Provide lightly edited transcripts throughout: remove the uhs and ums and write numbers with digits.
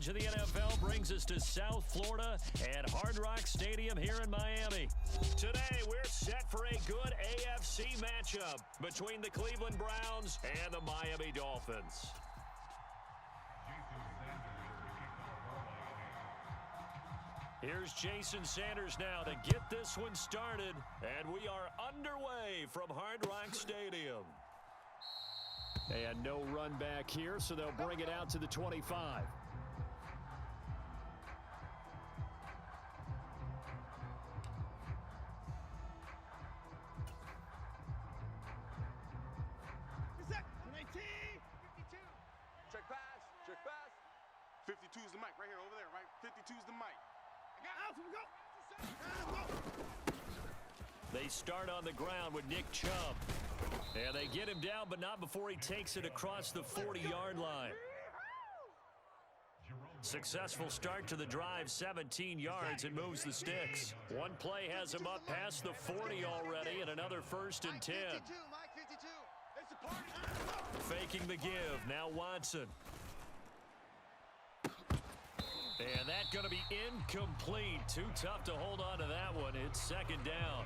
of the NFL brings us to South Florida at Hard Rock Stadium here in Miami. Today, we're set for a good AFC matchup between the Cleveland Browns and the Miami Dolphins. Here's Jason Sanders now to get this one started, and we are underway from Hard Rock Stadium. And no run back here, so they'll bring it out to the 25. Check pass, check pass. 52 is the mic right here, over there, right? 52 is the mic. They start on the ground with Nick Chubb. And they get him down, but not before he takes it across the 40-yard line. Successful start to the drive, 17 yards, and moves the sticks. One play has him up past the 40 already, and another 1st and 10. Faking the give, now Watson. And that's going to be incomplete. Too tough to hold on to that one. It's 2nd down.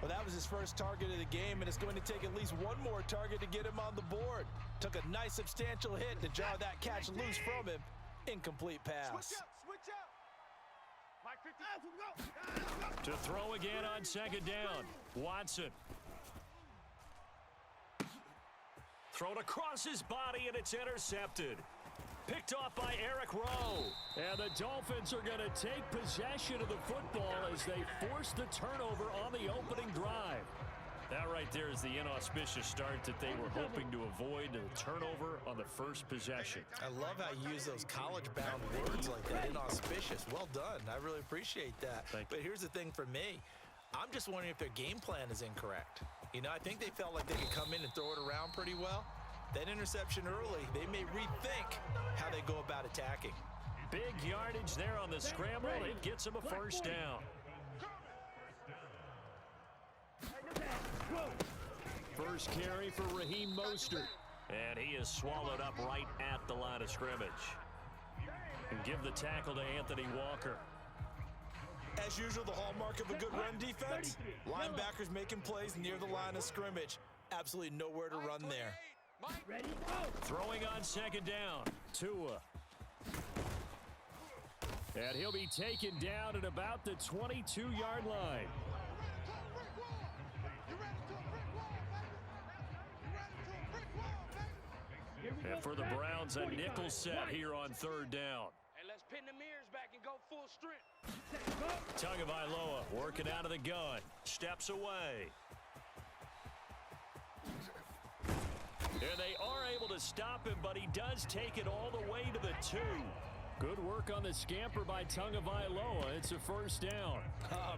Well, that was his first target of the game, and it's going to take at least one more target to get him on the board. Took a nice substantial hit to jar that catch loose from him. Incomplete pass. Switch out. Mike 50. To throw again on 2nd down. Watson. Thrown across his body, and it's intercepted. Picked off by Eric Rowe. And the Dolphins are going to take possession of the football as they force the turnover on the opening drive. That right there is the inauspicious start that they were hoping to avoid, the turnover on the first possession. I love how you use those college-bound words like that, inauspicious. Well done. I really appreciate that. But here's the thing for me. I'm just wondering if their game plan is incorrect. You know, I think they felt like they could come in and throw it around pretty well. That interception early, they may rethink how they go about attacking. Big yardage there on the scramble. It gets them a 1st down. First carry for Raheem Mostert. And he is swallowed up right at the line of scrimmage. And give the tackle to Anthony Walker. As usual, the hallmark of a good run defense, linebackers making plays near the line of scrimmage. Absolutely nowhere to run there. Ready? Throwing on 2nd down. Tua. And he'll be taken down at about the 22-yard line. And for the Browns, a nickel set here on 3rd down. And let's pin the mirrors back and go full strength. Tagovailoa working out of the gun. Steps away. And they are able to stop him, but he does take it all the way to the 2. Good work on the scamper by Tagovailoa. It's a 1st down.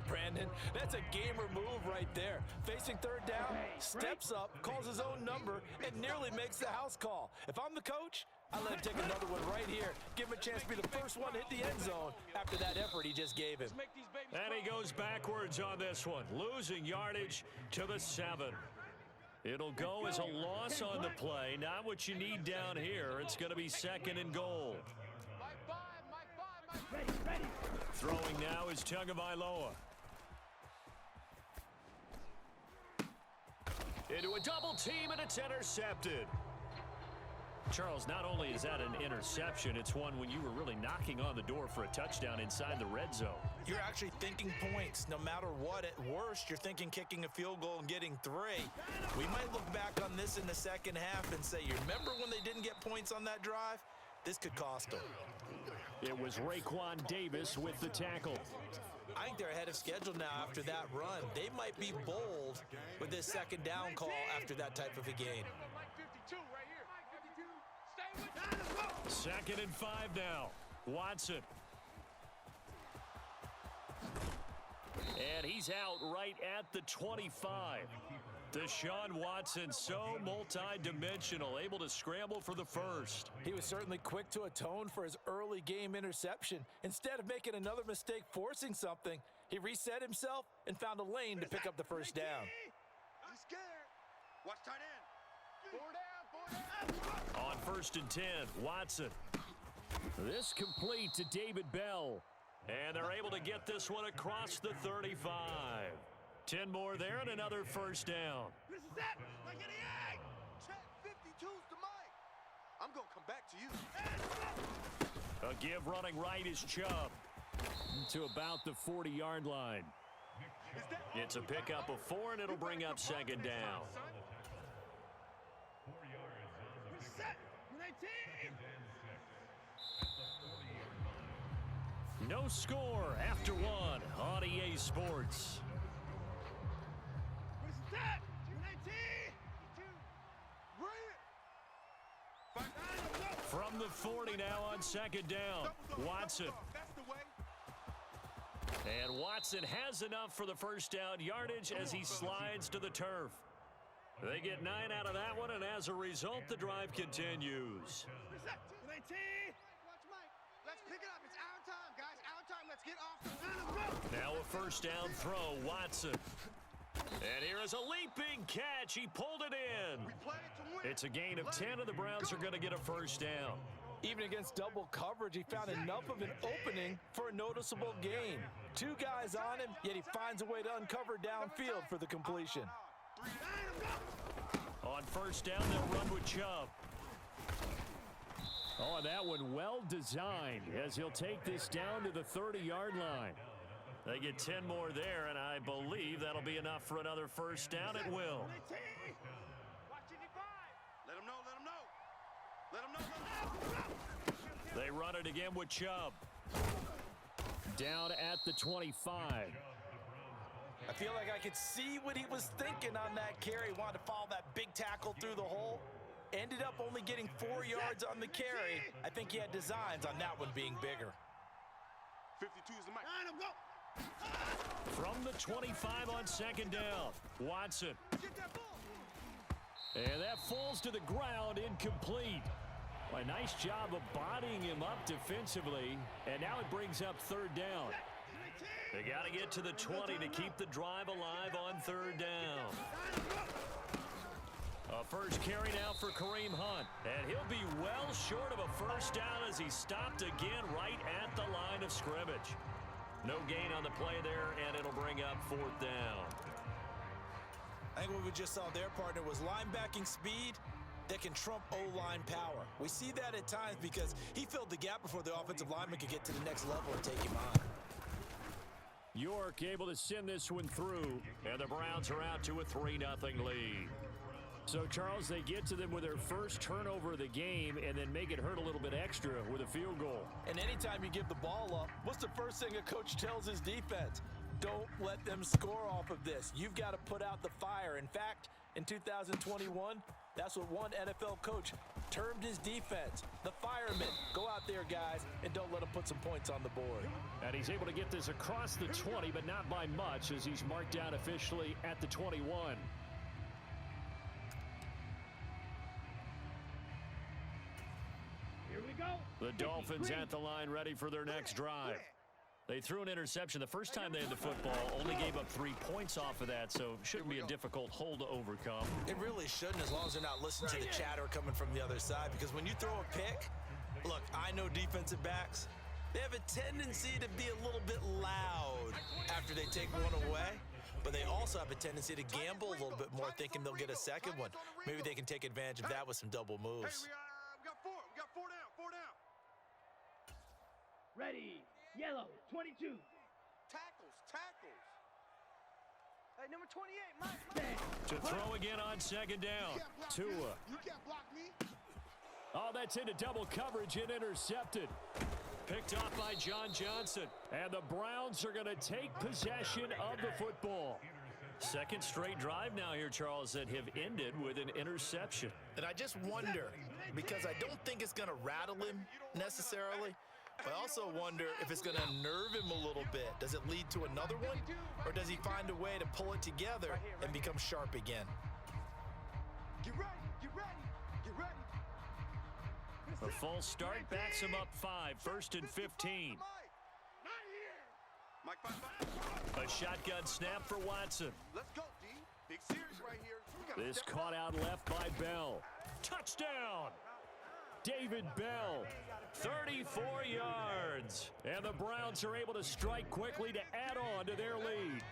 Brandon, that's a gamer move right there. Facing 3rd down, steps up, calls his own number, and nearly makes the house call. If I'm the coach, I let him take another one right here. Give him a chance to be the first one to hit the end zone after that effort he just gave him. And he goes backwards on this one, losing yardage to the 7. It'll go as a loss on the play. Not what you need down here. It's going to be 2nd and goal. Ready. Throwing now is Tagovailoa. Into a double team, and it's intercepted. Charles, not only is that an interception, it's one when you were really knocking on the door for a touchdown inside the red zone. You're actually thinking points no matter what. At worst, you're thinking kicking a field goal and getting 3. We might look back on this in the 2nd half and say, you remember when they didn't get points on that drive? This could cost them. It was Raekwon Davis with the tackle. I think they're ahead of schedule now after that run. They might be bold with this 2nd down call after that type of a game. 2nd and 5 now. Watson. And he's out right at the 25. Deshaun Watson, so multi-dimensional, able to scramble for the 1st. He was certainly quick to atone for his early game interception. Instead of making another mistake forcing something, he reset himself and found a lane to pick up the 1st down. He's scared. Watch tight end. 4 down. On 1st and 10, Watson. This complete to David Bell. And they're able to get this one across the 35. 10 more there and another first down. This is it. Like any egg. Check 52's the mic. I'm going to come back to you. A give running right is Chubb to about the 40-yard line. It's a pickup of 4, and it'll bring up second down. No score after 1 on EA Sports. From the 40 now on second down, Watson. And Watson has enough for the first down yardage as he slides to the turf. They get 9 out of that one, and as a result, the drive continues. Let's pick it up. It's our time, guys. Our time. Let's get off the Now a first down throw, Watson. And here is a leaping catch. He pulled it in. It's a gain of 10, and the Browns are going to get a first down. Even against double coverage, he found enough of an opening for a noticeable gain. 2 guys on him, yet he finds a way to uncover downfield for the completion. On first down, they'll run with Chubb. Oh, that one well designed as he'll take this down to the 30-yard line. They get 10 more there, and I believe that'll be enough for another first down. It will. Let him know. Let him know. Let him know. They run it again with Chubb. Down at the 25. I feel like I could see what he was thinking on that carry. He wanted to follow that big tackle through the hole. Ended up only getting 4 yards on the carry. I think he had designs on that one being bigger. 52's the mic. From the 25 on second down, Watson. And that falls to the ground, incomplete. A nice job of bodying him up defensively, and now it brings up third down. They got to get to the 20 to keep the drive alive on third down. A first carry now for Kareem Hunt, and he'll be well short of a first down as he stopped again right at the line of scrimmage. No gain on the play there, and it'll bring up fourth down. I think what we just saw their partner was linebacking speed that can trump O-line power. We see that at times because he filled the gap before the offensive lineman could get to the next level and take him on. York able to send this one through, and the Browns are out to a 3-0 lead. So, Charles, they get to them with their first turnover of the game and then make it hurt a little bit extra with a field goal. And anytime you give the ball up, what's the first thing a coach tells his defense? Don't let them score off of this. You've got to put out the fire. In fact, in 2021, that's what one NFL coach termed his defense, the firemen. Go out there, guys, and don't let them put some points on the board. And he's able to get this across the 20, but not by much as he's marked down officially at the 21. The Dolphins at the line ready for their next drive. They threw an interception the first time they had the football, only gave up 3 points off of that, so shouldn't be a difficult hole to overcome. It really shouldn't, as long as they're not listening to the chatter coming from the other side, because when you throw a pick, look, I know defensive backs, they have a tendency to be a little bit loud after they take one away, but they also have a tendency to gamble a little bit more, thinking they'll get a second one. Maybe they can take advantage of that with some double moves. We got 4. We got 4 down. 4 down. Ready. Yellow, 22. Tackles. Hey, number 28, Mike. To throw again on second down. Tua. You can't block me. Oh, that's into double coverage and intercepted. Picked off by John Johnson. And the Browns are going to take possession of the football. Second straight drive now here, Charles, that have ended with an interception. And I just wonder, because I don't think it's going to rattle him necessarily, but I also wonder if it's going to unnerve him a little bit. Does it lead to another one, or does he find a way to pull it together and become sharp again? Get ready. A false start backs him up 5, first and 15. Mike, 5. A shotgun snap for Watson. Let's go, D. Big series right here. This caught out left by Bell. Touchdown! David Bell, 34 yards. And the Browns are able to strike quickly to add on to their lead.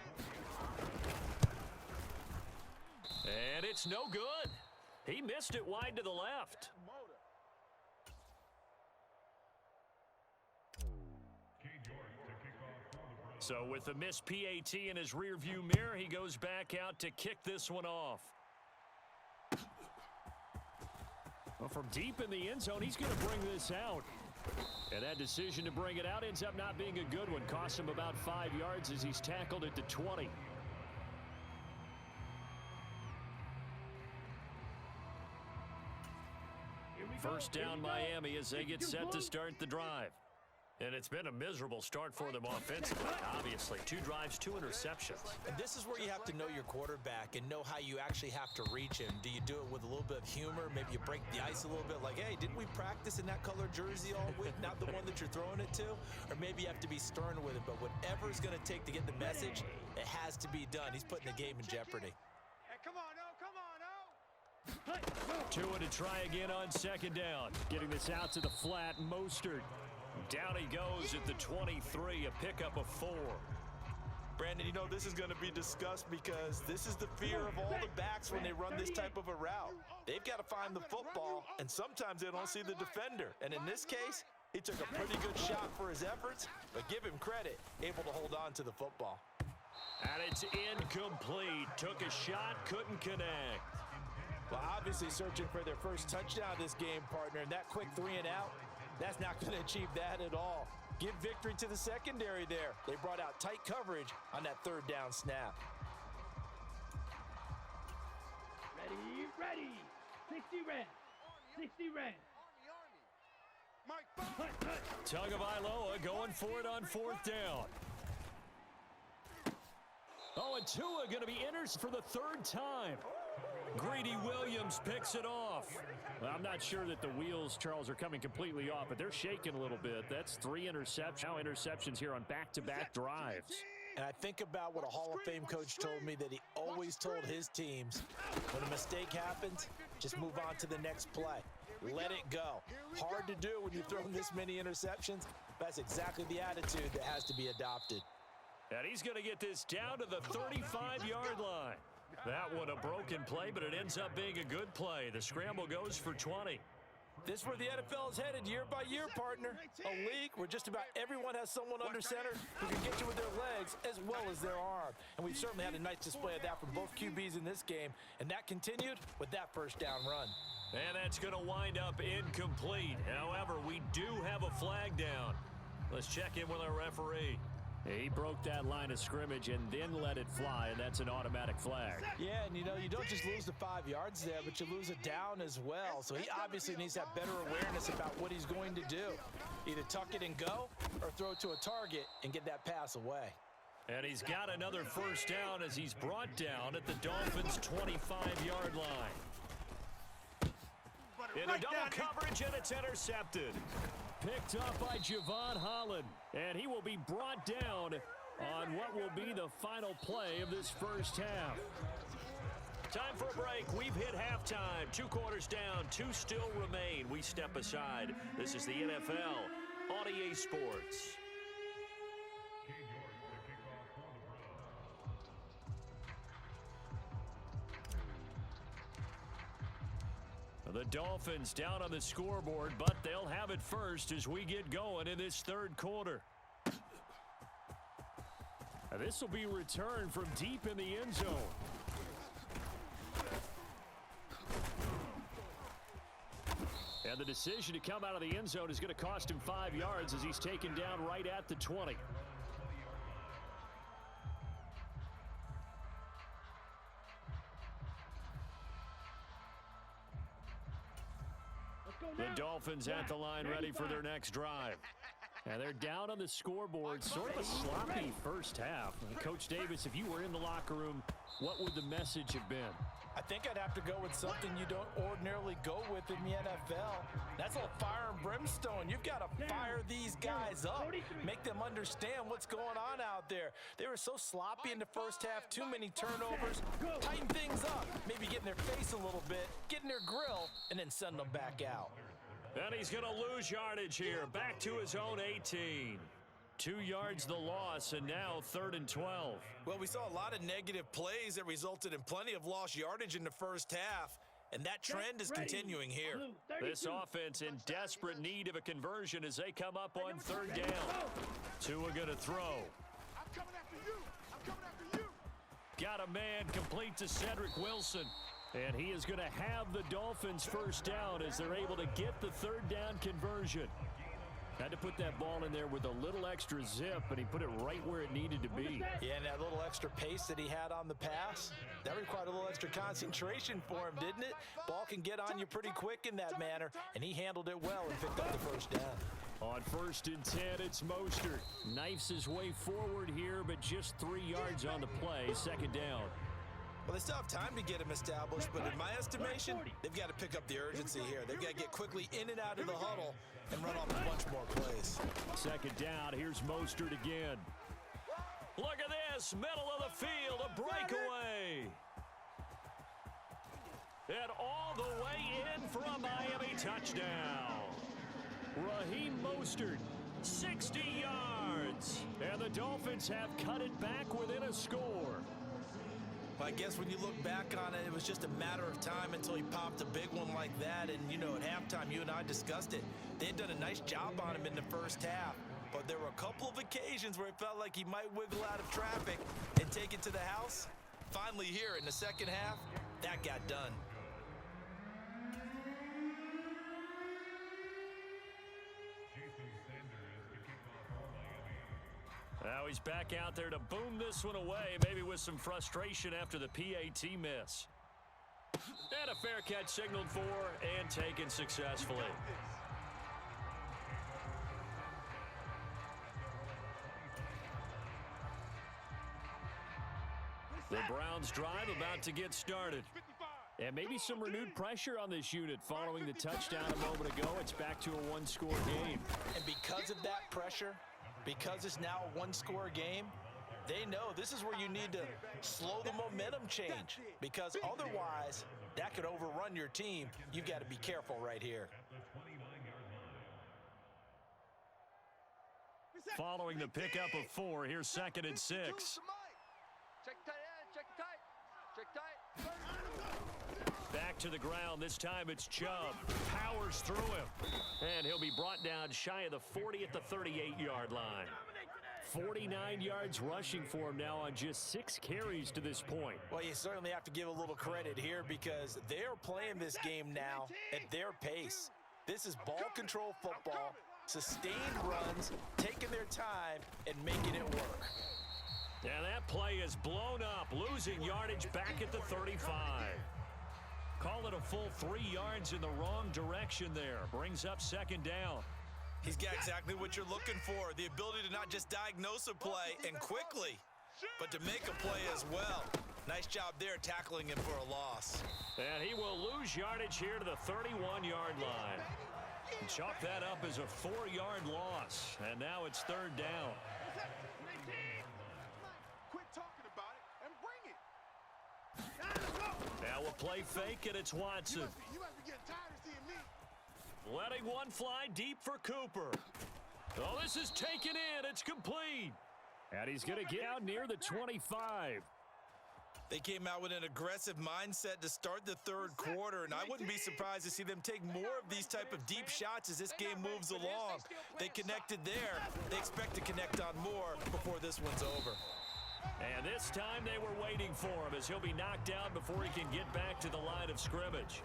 And it's no good. He missed it wide to the left. So with the missed PAT in his rearview mirror, he goes back out to kick this one off. Well, from deep in the end zone, he's going to bring this out. And that decision to bring it out ends up not being a good one. Costs him about 5 yards as he's tackled at the 20. First down Miami as they get set to start the drive. And it's been a miserable start for them offensively, obviously. 2 drives, 2 interceptions. And this is where you have to know your quarterback and know how you actually have to reach him. Do you do it with a little bit of humor? Maybe you break the ice a little bit like, hey, didn't we practice in that color jersey all week? Not the one that you're throwing it to? Or maybe you have to be stern with it. But whatever it's going to take to get the message, it has to be done. He's putting the game in jeopardy. Hey, come on, no, come on, no. Tua to try again on second down. Getting this out to the flat, Mostert. Down he goes at the 23, a pickup of 4. Brandon, you know, this is going to be discussed because this is the fear of all the backs when they run this type of a route. They've got to find the football, and sometimes they don't see the defender. And in this case, he took a pretty good shot for his efforts, but give him credit, able to hold on to the football. And it's incomplete. Took a shot, couldn't connect. Well, obviously searching for their first touchdown this game, partner, and that quick 3 and out, that's not going to achieve that at all. Give victory to the secondary there. They brought out tight coverage on that 3rd down snap. Ready. 60 red. 60 red. Tagovailoa going for it on 4th down. Oh, and Tua going to be enters for the 3rd time. Greedy Williams picks it off. Well, I'm not sure that the wheels, Charles, are coming completely off, but they're shaking a little bit. That's 3 interceptions. Now interceptions here on back-to-back drives. And I think about what a Hall of Fame coach told me, that he always told his teams, when a mistake happens, just move on to the next play. Let it go. Hard to do when you throw this many interceptions. That's exactly the attitude that has to be adopted. And he's going to get this down to the 35-yard line. That one a broken play, but it ends up being a good play. The scramble goes for 20. This is where the NFL is headed year by year, partner. A league where just about everyone has someone under center who can get you with their legs as well as their arm. And we certainly had a nice display of that from both QBs in this game. And that continued with that first down run. And that's going to wind up incomplete. However, we do have a flag down. Let's check in with our referee. He broke that line of scrimmage and then let it fly, and that's an automatic flag. Yeah, and you know, you don't just lose the 5 yards there, but you lose a down as well. So he obviously needs to have better awareness about what he's going to do. Either tuck it and go or throw it to a target and get that pass away. And he's got another first down as he's brought down at the Dolphins' 25-yard line. Into double coverage, and it's intercepted. Picked up by Javon Holland, and he will be brought down on what will be the final play of this first half. Time for a break. We've hit halftime. 2 quarters down, 2 still remain. We step aside. This is the NFL on EA Sports. The Dolphins down on the scoreboard, but they'll have it first as we get going in this 3rd quarter. This will be returned from deep in the end zone. And the decision to come out of the end zone is going to cost him 5 yards as he's taken down right at the 20. The Dolphins at the line ready for their next drive. And they're down on the scoreboard. Sort of a sloppy first half. Coach Davis, if you were in the locker room, what would the message have been? I think I'd have to go with something you don't ordinarily go with in the NFL. That's a fire and brimstone. You've got to fire these guys up. Make them understand what's going on out there. They were so sloppy in the first half. Too many turnovers. Tighten things up. Maybe get in their face a little bit. Get in their grill. And then send them back out. And he's going to lose yardage here. Back to his own 18. 2 yards the loss, and now 3rd and 12. Well, we saw a lot of negative plays that resulted in plenty of lost yardage in the first half, and that trend is continuing here. This offense in desperate need of a conversion as they come up on 3rd down. Tua going to throw. I'm coming after you. I'm coming after you. Got a man complete to Cedric Wilson. And he is going to have the Dolphins first down as they're able to get the 3rd down conversion. Had to put that ball in there with a little extra zip, and he put it right where it needed to be. Yeah, and that little extra pace that he had on the pass, that required a little extra concentration for him, didn't it? Ball can get on you pretty quick in that manner, and he handled it well and picked up the first down. On 1st and 10, it's Mostert. Knifes his way forward here, but just 3 yards on the play. 2nd down. Well, they still have time to get him established, but in my estimation, they've got to pick up the urgency here. They've got to get quickly in and out of the huddle and run off a bunch more plays. 2nd down, here's Mostert again. Look at this, middle of the field, a breakaway. And all the way in for a Miami touchdown. Raheem Mostert, 60 yards. And the Dolphins have cut it back within a score. I guess when you look back on it, it was just a matter of time until he popped a big one like that. And, you know, at halftime, you and I discussed it. They had done a nice job on him in the first half. But there were a couple of occasions where it felt like he might wiggle out of traffic and take it to the house. Finally here in the second half, that got done. Now he's back out there to boom this one away, maybe with some frustration after the PAT miss. And a fair catch signaled for and taken successfully. The Browns drive about to get started. And maybe some renewed pressure on this unit following the touchdown a moment ago. It's back to a 1-score game. And because of that pressure, because it's now a 1-score game, they know this is where you need to slow the momentum change, because otherwise that could overrun your team. You've got to be careful right here. Following the pickup of 4, here's 2nd and 6. Check tight end, check tight. Check tight. Back to the ground. This time it's Chubb. Powers through him. And he'll be brought down shy of the 40 at the 38-yard line. 49 yards rushing for him now on just 6 carries to this point. Well, you certainly have to give a little credit here because they're playing this game now at their pace. This is ball control football, sustained runs, taking their time and making it work. And that play is blown up, losing yardage back at the 35. Call it a full 3 yards in the wrong direction there. Brings up 2nd down. He's got exactly what you're looking for, the ability to not just diagnose a play and quickly, but to make a play as well. Nice job there tackling him for a loss. And he will lose yardage here to the 31-yard line. Chalk that up as a 4-yard loss. And now it's 3rd down. Quit talking about it and bring it. Now we'll play fake, and it's Watson. You must be getting tired of seeing me. Letting one fly deep for Cooper. Oh, this is taken in. It's complete. And he's going to get out near the 25. They came out with an aggressive mindset to start the third quarter, and I wouldn't be surprised to see them take more of these type of deep shots as this game moves along. They connected there. They expect to connect on more before this one's over. And this time they were waiting for him as he'll be knocked down before he can get back to the line of scrimmage.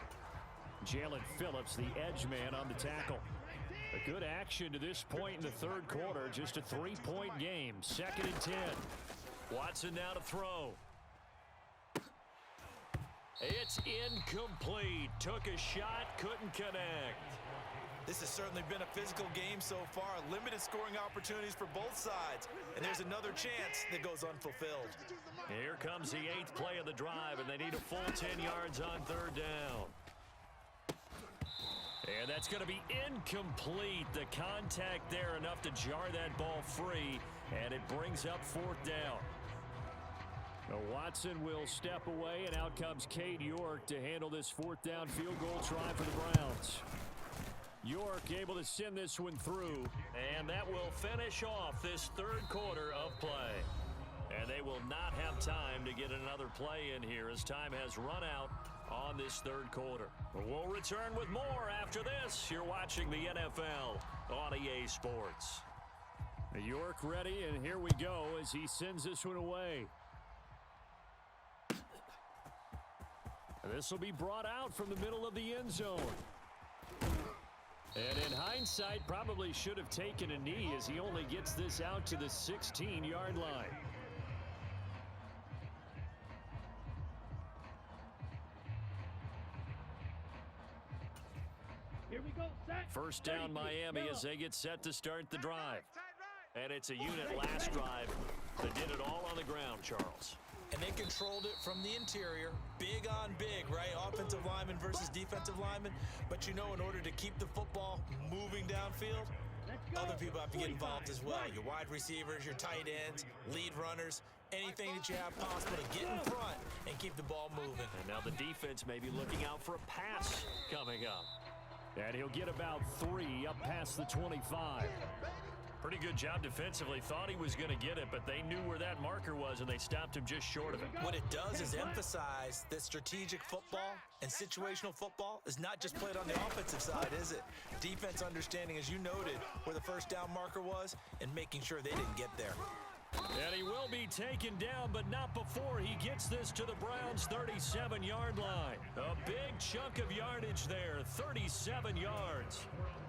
Jalen Phillips, the edge man on the tackle. A good action to this point in the third quarter. Just a 3-point game. 2nd and 10. Watson now to throw. It's incomplete. Took a shot, couldn't connect. This has certainly been a physical game so far. Limited scoring opportunities for both sides. And there's another chance that goes unfulfilled. Here comes the 8th play of the drive, and they need a full 10 yards on 3rd down. And that's going to be incomplete. The contact there enough to jar that ball free, and it brings up 4th down. Now Watson will step away, and out comes Cade York to handle this 4th down field goal try for the Browns. York able to send this one through. And that will finish off this third quarter of play. And they will not have time to get another play in here as time has run out on this third quarter. But we'll return with more after this. You're watching the NFL on EA Sports. York ready, and here we go as he sends this one away. And this will be brought out from the middle of the end zone. And in hindsight, probably should have taken a knee as he only gets this out to the 16-yard line. Here we go, set. First down, Miami, as they get set to start the drive. And it's a unit last drive that did it all on the ground, Charles. And they controlled it from the interior, big on big, right? Offensive lineman versus defensive lineman. But you know, in order to keep the football moving downfield, other people have to get involved as well. Your wide receivers, your tight ends, lead runners, anything that you have possible to get in front and keep the ball moving. And now the defense may be looking out for a pass coming up. And he'll get about 3 up past the 25. Pretty good job defensively. Thought he was going to get it, but they knew where that marker was, and they stopped him just short of it. What it does is emphasize that strategic football and situational football is not just played on the offensive side, is it? Defense understanding, as you noted, where the first down marker was and making sure they didn't get there. And he will be taken down, but not before he gets this to the Browns' 37-yard line. A big chunk of yardage there, 37 yards.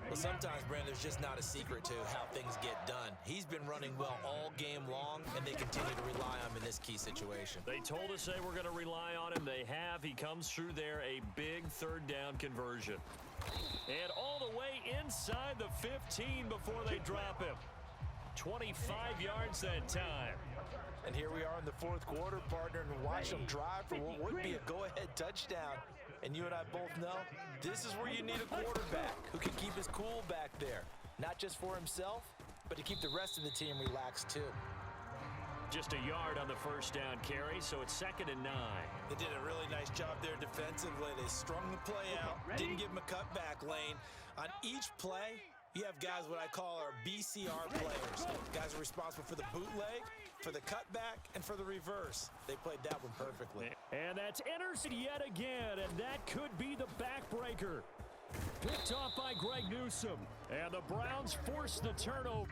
Well, sometimes, Brandon, there's just not a secret to how things get done. He's been running well all game long, and they continue to rely on him in this key situation. They told us they were going to rely on him. They have. He comes through there, a big third down conversion. And all the way inside the 15 before they drop him. 25 yards that time. And here we are in the fourth quarter, partner, and watch them drive for what would be a go-ahead touchdown. And you and I both know this is where you need a quarterback who can keep his cool back there. Not just for himself, but to keep the rest of the team relaxed too. Just a yard on the first down carry, so it's 2nd and 9. They did a really nice job there defensively. They strung the play out, didn't give him a cutback lane. On each play, you have guys what I call our BCR players. Guys are responsible for the bootleg, for the cutback, and for the reverse. They played that one perfectly. And that's intercepted yet again, and that could be the backbreaker. Picked off by Greg Newsome. And the Browns force the turnover.